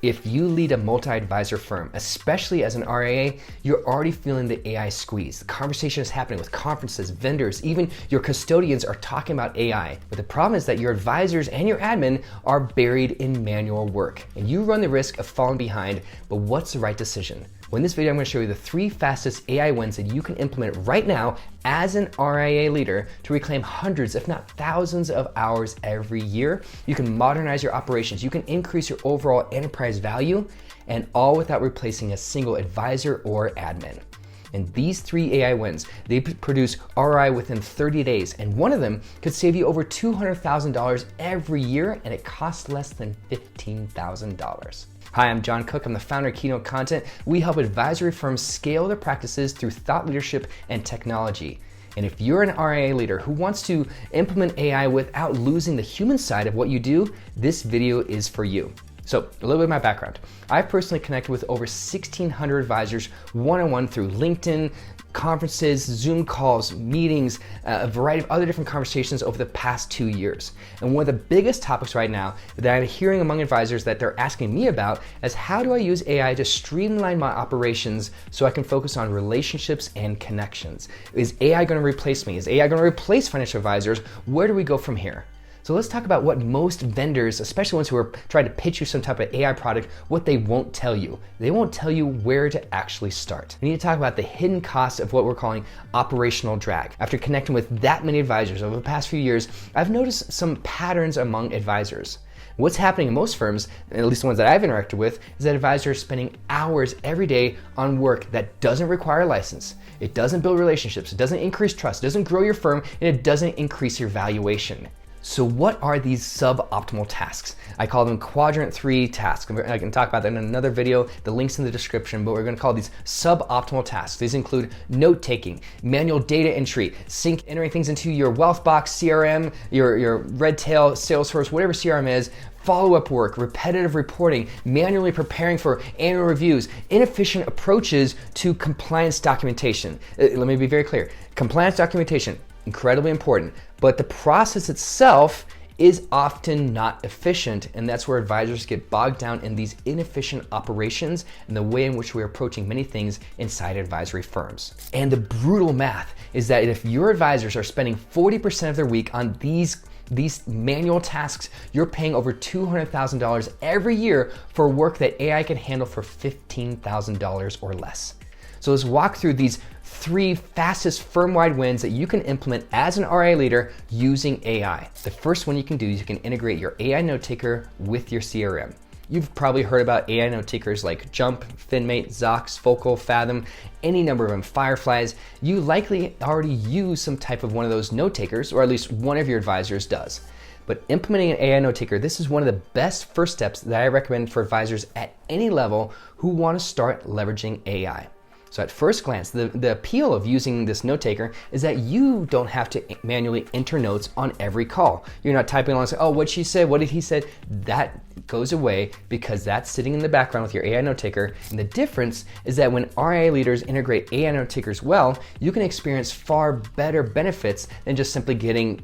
If you lead a multi-advisor firm, especially as an RIA, you're already feeling the AI squeeze. The conversation is happening with conferences, vendors, even your custodians are talking about AI. But the problem is that your advisors and your admin are buried in manual work, and you run the risk of falling behind. But what's the right decision? Well, in this video, I'm going to show you the 3 fastest AI wins that you can implement right now as an RIA leader to reclaim hundreds, if not thousands of hours every year. You can modernize your operations, you can increase your overall enterprise value, and all without replacing a single advisor or admin. And these 3 AI wins, they produce ROI within 30 days, and one of them could save you over $200,000 every year, and it costs less than $15,000. Hi, I'm Jon Cook. I'm the founder of Keynote Content. We help advisory firms scale their practices through thought leadership and technology. And if you're an RIA leader who wants to implement AI without losing the human side of what you do, this video is for you. So a little bit of my background. I've personally connected with over 1,600 advisors one-on-one through LinkedIn, conferences, Zoom calls, meetings, a variety of other different conversations over the past 2 years. And one of the biggest topics right now that I'm hearing among advisors that they're asking me about is how do I use AI to streamline my operations so I can focus on relationships and connections? Is AI going to replace me? Is AI going to replace financial advisors? Where do we go from here? So let's talk about what most vendors, especially ones who are trying to pitch you some type of AI product, what they won't tell you. They won't tell you where to actually start. We need to talk about the hidden costs of what we're calling operational drag. After connecting with that many advisors over the past few years, I've noticed some patterns among advisors. What's happening in most firms, at least the ones that I've interacted with, is that advisors are spending hours every day on work that doesn't require a license. It doesn't build relationships, it doesn't increase trust, it doesn't grow your firm, and it doesn't increase your valuation. So what are these suboptimal tasks? I call them quadrant 3 tasks. I can talk about that in another video. The link's in the description, but we're going to call these suboptimal tasks. These include note taking, manual data entry, entering things into your Wealthbox CRM, your Redtail, Salesforce, whatever CRM is, follow-up work, repetitive reporting, manually preparing for annual reviews, inefficient approaches to compliance documentation. Let me be very clear. Compliance documentation, incredibly important, but the process itself is often not efficient, and that's where advisors get bogged down in these inefficient operations and the way in which we're approaching many things inside advisory firms. And the brutal math is that if your advisors are spending 40% of their week on these manual tasks, you're paying over $200,000 every year for work that AI can handle for $15,000 or less. So let's walk through these 3 fastest firm-wide wins that you can implement as an RIA leader using AI. The first one you can do is you can integrate your AI note-taker with your CRM. You've probably heard about AI note-takers like Jump, FinMate, Zocks, Focal, Fathom, any number of them, Fireflies. You likely already use some type of one of those note-takers, or at least one of your advisors does. But implementing an AI note-taker, this is one of the best first steps that I recommend for advisors at any level who want to start leveraging AI. So at first glance, the appeal of using this note taker is that you don't have to manually enter notes on every call. You're not typing along and saying, oh, what she said, what did he say? That goes away because that's sitting in the background with your AI note taker. And the difference is that when RIA leaders integrate AI note takers well, you can experience far better benefits than just simply getting,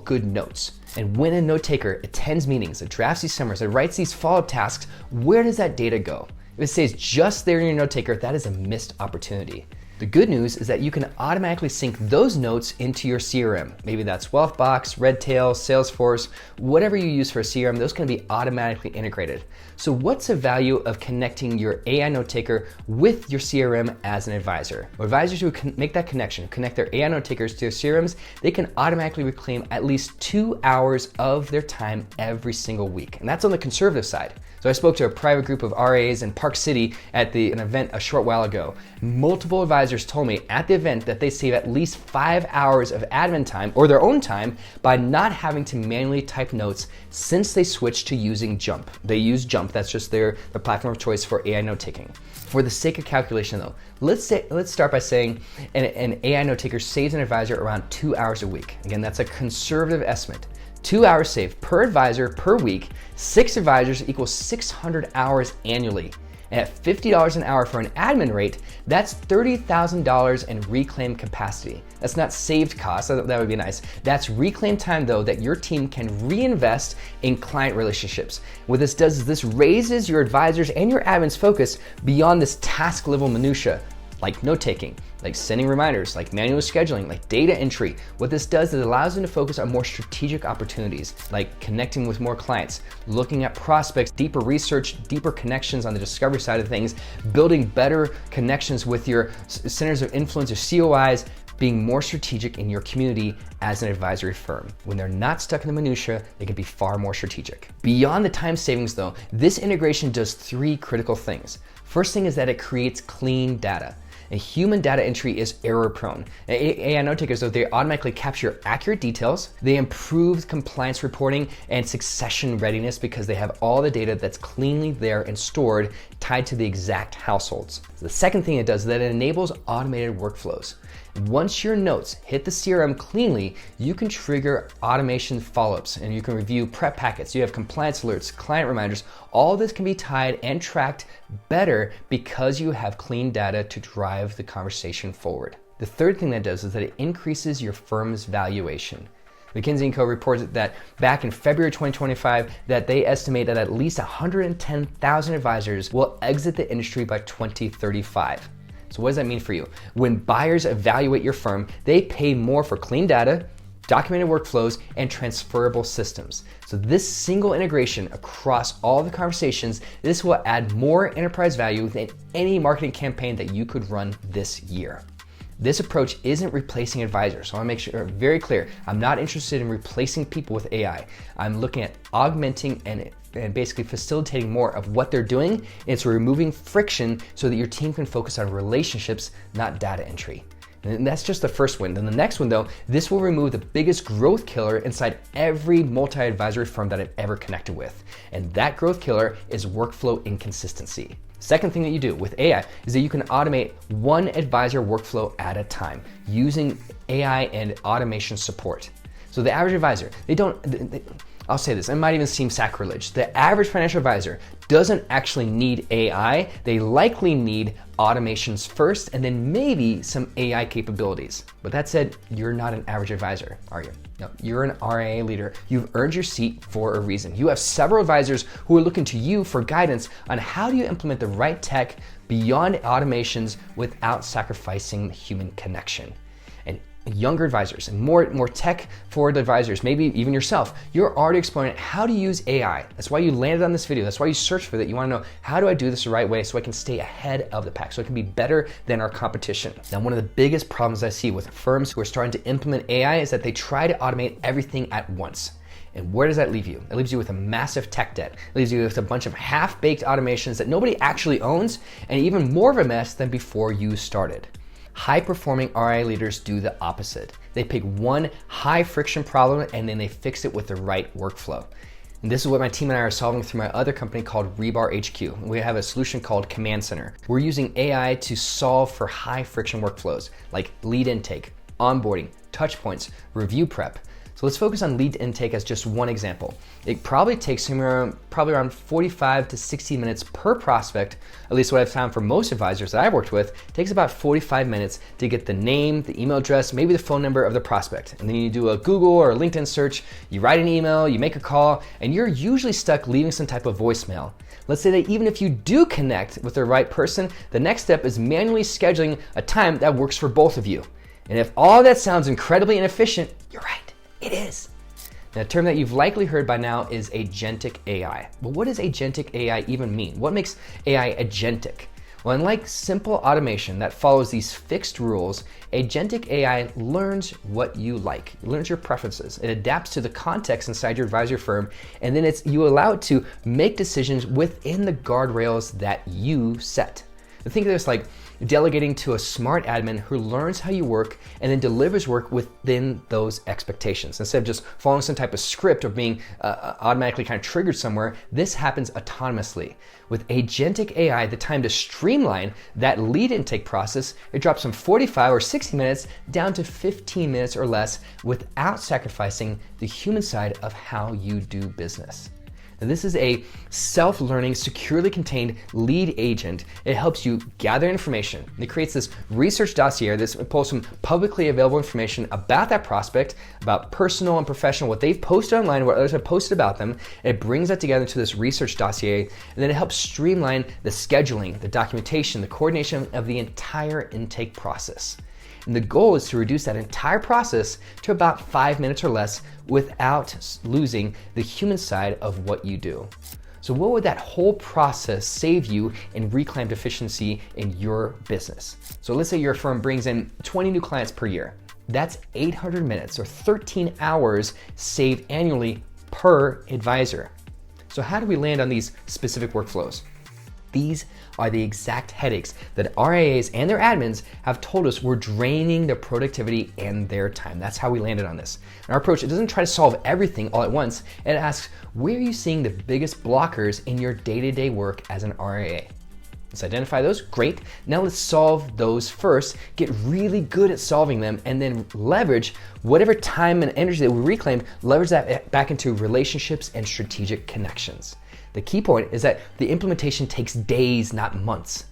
good notes. And when a note taker attends meetings, it drafts these summaries, it writes these follow-up tasks, where does that data go? If it stays just there in your note taker, that is a missed opportunity. The good news is that you can automatically sync those notes into your CRM. Maybe that's Wealthbox, Redtail, Salesforce, whatever you use for a CRM, those can be automatically integrated. So what's the value of connecting your AI note taker with your CRM as an advisor? Well, advisors who can make that connection, connect their AI note takers to their CRMs, they can automatically reclaim at least 2 hours of their time every single week. And that's on the conservative side. So I spoke to a private group of RIAs in Park City at an event a short while ago. Multiple advisors told me at the event that they save at least 5 hours of admin time or their own time by not having to manually type notes since they switched to using Jump. They use Jump, that's just the platform of choice for AI note taking. For the sake of calculation though, let's start by saying an AI note taker saves an advisor around 2 hours a week. Again, that's a conservative estimate. 2 hours saved per advisor per week. 6 advisors equals 600 hours annually. And at $50 an hour for an admin rate, that's $30,000 in reclaimed capacity. That's not saved costs, that would be nice. That's reclaimed time though that your team can reinvest in client relationships. What this does is this raises your advisors and your admins' focus beyond this task level minutia, like note taking, like sending reminders, like manual scheduling, like data entry. What this does is it allows them to focus on more strategic opportunities, like connecting with more clients, looking at prospects, deeper research, deeper connections on the discovery side of things, building better connections with your centers of influence or COIs, being more strategic in your community as an advisory firm. When they're not stuck in the minutia, they can be far more strategic. Beyond the time savings though, this integration does 3 critical things. First thing is that it creates clean data. And human data entry is error prone. AI note takers though, they automatically capture accurate details. They improve compliance reporting and succession readiness because they have all the data that's cleanly there and stored, tied to the exact households. The second thing it does is that it enables automated workflows. Once your notes hit the CRM cleanly, you can trigger automation follow-ups and you can review prep packets. You have compliance alerts, client reminders. All this can be tied and tracked better because you have clean data to drive the conversation forward. The third thing that does is that it increases your firm's valuation. McKinsey & Co. reports that back in February 2025, that they estimate that at least 110,000 advisors will exit the industry by 2035. So what does that mean for you? When buyers evaluate your firm, they pay more for clean data, documented workflows, and transferable systems. So this single integration across all the conversations, this will add more enterprise value than any marketing campaign that you could run this year. This approach isn't replacing advisors. So I want to make sure very clear. I'm not interested in replacing people with AI. I'm looking at augmenting and basically facilitating more of what they're doing. And it's removing friction so that your team can focus on relationships, not data entry. And that's just the first one. Then the next one though, this will remove the biggest growth killer inside every multi-advisory firm that I've ever connected with. And that growth killer is workflow inconsistency. Second thing that you do with AI is that you can automate one advisor workflow at a time using AI and automation support. So the average advisor, I'll say this, it might even seem sacrilege. The average financial advisor doesn't actually need AI. They likely need automations first and then maybe some AI capabilities. But that said, you're not an average advisor, are you? No, you're an RIA leader. You've earned your seat for a reason. You have several advisors who are looking to you for guidance on how do you implement the right tech beyond automations without sacrificing the human connection. And younger advisors and more tech forward advisors, maybe even yourself, you're already exploring how to use AI. That's why you landed on this video. That's why you searched for that. You want to know, how do I do this the right way so I can stay ahead of the pack, so I can be better than our competition. Now, one of the biggest problems I see with firms who are starting to implement AI is that they try to automate everything at once. And where does that leave you? It leaves you with a massive tech debt. It leaves you with a bunch of half-baked automations that nobody actually owns, and even more of a mess than before you started. High-performing RIA leaders do the opposite. They pick one high-friction problem and then they fix it with the right workflow. And this is what my team and I are solving through my other company called Rebar HQ. We have a solution called Command Center. We're using AI to solve for high-friction workflows like lead intake, onboarding, touch points, review prep. So let's focus on lead intake as just one example. It probably takes around 45 to 60 minutes per prospect, at least what I've found for most advisors that I've worked with. It takes about 45 minutes to get the name, the email address, maybe the phone number of the prospect. And then you do a Google or a LinkedIn search, you write an email, you make a call, and you're usually stuck leaving some type of voicemail. Let's say that even if you do connect with the right person, the next step is manually scheduling a time that works for both of you. And if all that sounds incredibly inefficient, you're right. It is. Now, a term that you've likely heard by now is Agentic AI. But what does Agentic AI even mean? What makes AI agentic? Well, unlike simple automation that follows these fixed rules, Agentic AI learns what you like. It learns your preferences. It adapts to the context inside your advisor firm, and then you allow it to make decisions within the guardrails that you set. Think of this like delegating to a smart admin who learns how you work and then delivers work within those expectations. Instead of just following some type of script or being automatically kind of triggered somewhere, this happens autonomously. With Agentic AI, the time to streamline that lead intake process, it drops from 45 or 60 minutes down to 15 minutes or less without sacrificing the human side of how you do business. Now, this is a self-learning, securely contained lead agent. It helps you gather information. It creates this research dossier. This pulls some publicly available information about that prospect, about personal and professional, what they've posted online, what others have posted about them. It brings that together into this research dossier, and then it helps streamline the scheduling, the documentation, the coordination of the entire intake process. And the goal is to reduce that entire process to about 5 minutes or less without losing the human side of what you do. So what would that whole process save you in reclaimed efficiency in your business? So let's say your firm brings in 20 new clients per year. That's 800 minutes or 13 hours saved annually per advisor. So how do we land on these specific workflows? These are the exact headaches that RIAs and their admins have told us were draining their productivity and their time. That's how we landed on this. And our approach, it doesn't try to solve everything all at once. It asks, where are you seeing the biggest blockers in your day-to-day work as an RIA? Let's identify those, great. Now let's solve those first, get really good at solving them, and then leverage whatever time and energy that we reclaimed, leverage that back into relationships and strategic connections. The key point is that the implementation takes days, not months.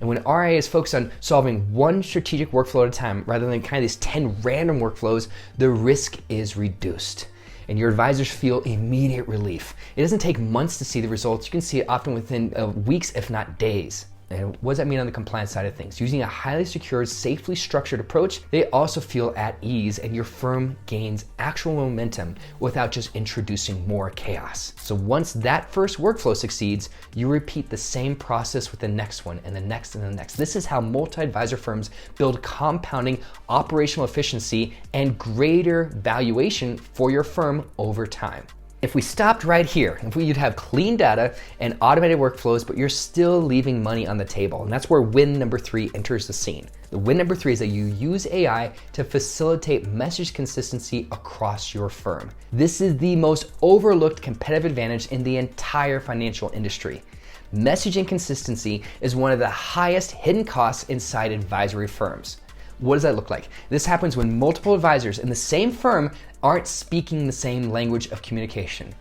And when RIA is focused on solving one strategic workflow at a time, rather than kind of these 10 random workflows, the risk is reduced. And your advisors feel immediate relief. It doesn't take months to see the results. You can see it often within weeks, if not days. And what does that mean on the compliance side of things? Using a highly secured, safely structured approach, they also feel at ease and your firm gains actual momentum without just introducing more chaos. So once that first workflow succeeds, you repeat the same process with the next one and the next and the next. This is how multi-advisor firms build compounding operational efficiency and greater valuation for your firm over time. If we stopped right here, if you'd have clean data and automated workflows, but you're still leaving money on the table. And that's where win number 3 enters the scene. The win number 3 is that you use AI to facilitate message consistency across your firm. This is the most overlooked competitive advantage in the entire financial industry. Messaging consistency is one of the highest hidden costs inside advisory firms. What does that look like? This happens when multiple advisors in the same firm aren't speaking the same language of communication.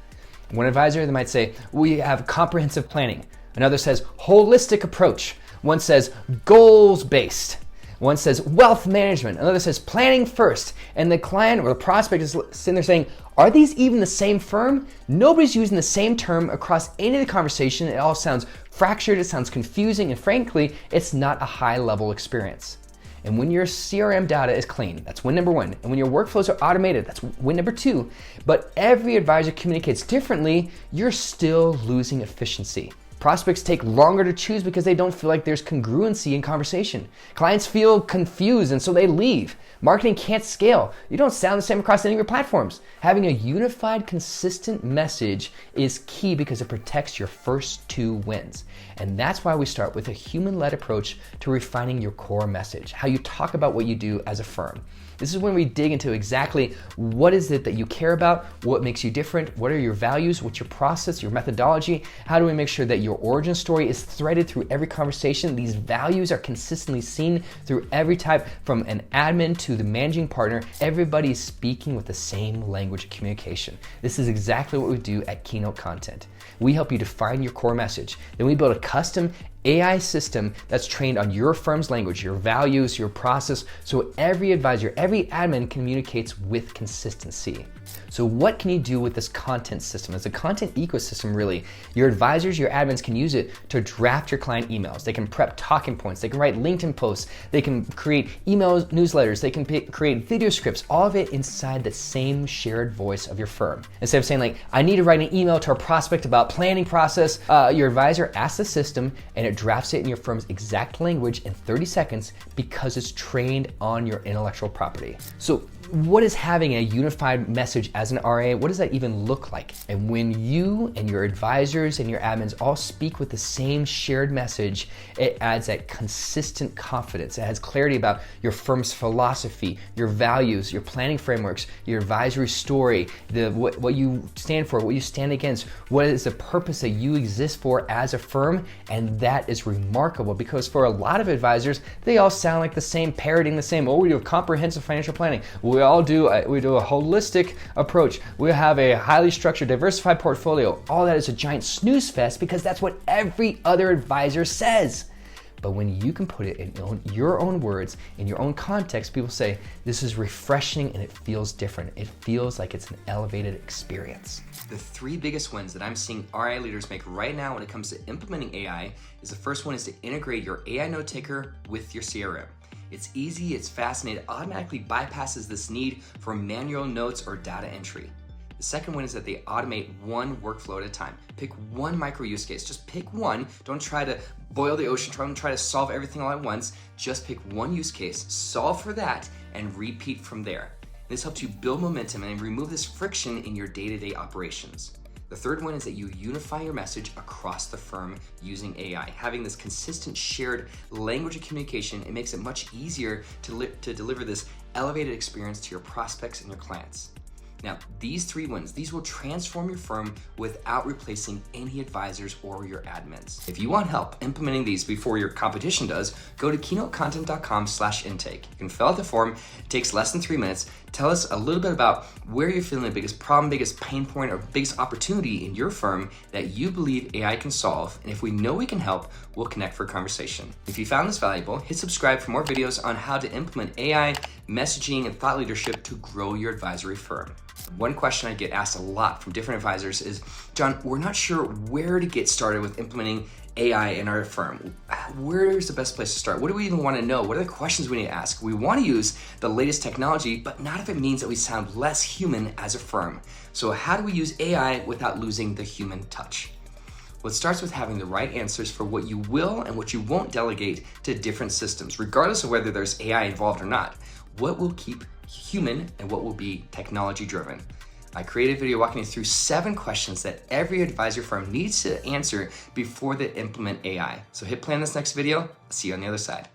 One advisor, they might say, we have comprehensive planning. Another says holistic approach. One says goals-based. One says wealth management. Another says planning first. And the client or the prospect is sitting there saying, are these even the same firm? Nobody's using the same term across any of the conversation. It all sounds fractured, it sounds confusing, and frankly, it's not a high-level experience. And when your CRM data is clean, that's win number 1. And when your workflows are automated, that's win number 2. But every advisor communicates differently, you're still losing efficiency. Prospects take longer to choose because they don't feel like there's congruency in conversation. Clients feel confused and so they leave. Marketing can't scale. You don't sound the same across any of your platforms. Having a unified, consistent message is key because it protects your first 2 wins. And that's why we start with a human-led approach to refining your core message, how you talk about what you do as a firm. This is when we dig into exactly what is it that you care about, what makes you different, what are your values, what's your process, your methodology, how do we make sure that your origin story is threaded through every conversation, these values are consistently seen through every type from an admin to the managing partner, everybody is speaking with the same language of communication. This is exactly what we do at Keynote Content. We help you define your core message. Then we build a custom AI system that's trained on your firm's language, your values, your process, so every advisor, every admin communicates with consistency. So what can you do with this content system? It's a content ecosystem, really. Your advisors, your admins can use it to draft your client emails. They can prep talking points. They can write LinkedIn posts. They can create email newsletters. They can create video scripts, all of it inside the same shared voice of your firm. Instead of saying like, I need to write an email to our prospect about planning process, your advisor asks the system and it drafts it in your firm's exact language in 30 seconds because it's trained on your intellectual property. So what is having a unified message as an RIA? What does that even look like? And when you and your advisors and your admins all speak with the same shared message, it adds that consistent confidence. It adds clarity about your firm's philosophy, your values, your planning frameworks, your advisory story, what you stand for, what you stand against, what is the purpose that you exist for as a firm. And that is remarkable because for a lot of advisors, they all sound like the same, parroting the same, oh, we do comprehensive financial planning. We we all do a holistic approach. We have a highly structured, diversified portfolio. All that is a giant snooze fest because that's what every other advisor says. But when you can put it in your own words, in your own context, people say, this is refreshing and it feels different. It feels like it's an elevated experience. The three biggest wins that I'm seeing RIA leaders make right now when it comes to implementing AI is the first one is to integrate your AI note taker with your CRM. It's easy, it's fast, and it automatically bypasses this need for manual notes or data entry. The second one is that they automate one workflow at a time. Pick one micro use case, just pick one. Don't try to boil the ocean, don't try to solve everything all at once. Just pick one use case, solve for that, and repeat from there. This helps you build momentum and remove this friction in your day-to-day operations. The third one is that you unify your message across the firm using AI. Having this consistent shared language of communication, it makes it much easier to deliver this elevated experience to your prospects and your clients. Now, these three wins, these will transform your firm without replacing any advisors or your admins. If you want help implementing these before your competition does, go to keynotecontent.com/intake. You can fill out the form, it takes less than 3 minutes. Tell us a little bit about where you're feeling the biggest problem, biggest pain point, or biggest opportunity in your firm that you believe AI can solve. And if we know we can help, we'll connect for a conversation. If you found this valuable, hit subscribe for more videos on how to implement AI, messaging, and thought leadership to grow your advisory firm. One question I get asked a lot from different advisors is, Jon, we're not sure where to get started with implementing AI in our firm. Where's the best place to start? What do we even want to know? What are the questions we need to ask? We want to use the latest technology, but not if it means that we sound less human as a firm. So how do we use AI without losing the human touch? Well, it starts with having the right answers for what you will and what you won't delegate to different systems, regardless of whether there's AI involved or not. What will keep human and what will be technology driven? I created a video walking you through 7 questions that every advisor firm needs to answer before they implement AI. So hit play on this next video. I'll see you on the other side.